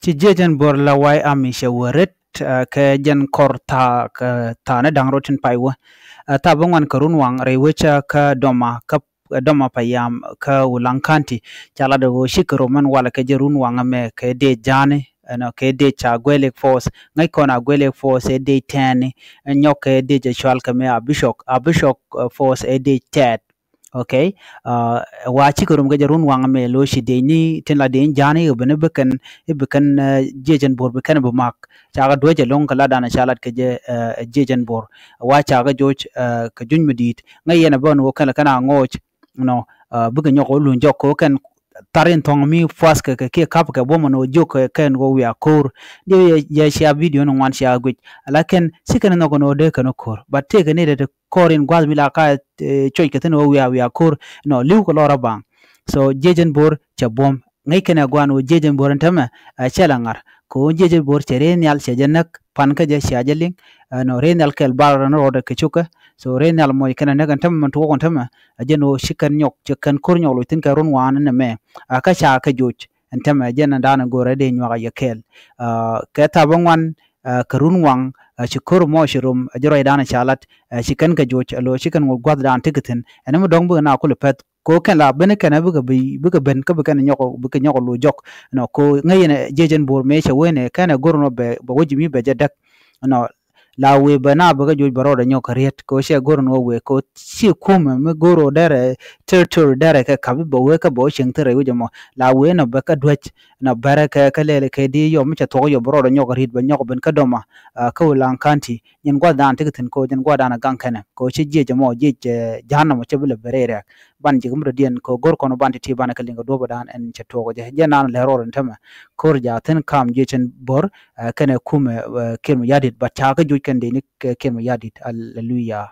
ci jejen bor la wai amisha waret ke jen kor ta na dang rotin paiwa ta bangwan karun wang rewecha ka doma payam ka ulankanti chala de wo shikro man wala ke jerun wang me ke de jane no ke de cha gwelek force ngai kona gwelek force e de tani nyok e de je chwal ka me abishok force e de tet. Okay, wa ci ko rum ga jarun wanga me lo shi de ni tin la de jani yo bene beken jejen bor beken bu mak cha ga doje long kala dana chalat ke je jejen bor wa cha ga joj ka juñ medit ngay yena bon wo kala kana ngoch no buga nyoko lu njoko ken tarin tong mi fas ke kap ke bomo no joko ken go wi akor de ya sha video no wan sha guj lakin sikan no no de kan kor but te ke ne de korin gwal mi la ka choy ke no wi akor no liw ko lora bang so jejen bor cha bom ngai ken gwan wo jejen bor ntama chelangar ko jejen bor chere nyal chejenak pan ka je sha jeling no renal kel bar no de ke chuka so renal moy ken ne kan tam man to kon tam ajeno shikan nyok chekan kor nyok lo tin ka ron wan ne me aka cha ka joj ntem ajena dana gore de nywa ya kel ka ta bangwan karun wang chikur mo shirum ajro dana chalat shikan ka joj lo shikan go gwad dan tikitin ene mo dong bu na ko pet ko ken la bene ken buga ben ka buga nyoko lo jok no ko ngayene jejen bor me che wene kana gorno be wajimi be jadak no la we bana baga joj baro da nyok riet ko she gor no we ko si kuma me goro dare ter dare ka kabi bo we ka bo shing tere we jamo la we no baka dwech na baraka ka lele ke di yo mcha to yo baro da nyok riet ba nyok ben ka doma ko lan kanti nyen gwa dan tikitin ko nyen gwa dan gan kana ko shi je jamo je jahanna mo chebule berere ban jigum dien ko gor kono ban ti ban ka linga do dan en cha to je nan le ro ntama kor ja ten kam je chen bor kana kuma kirmu yadit ba ta ka juj kan de ni kirmu yadit alleluya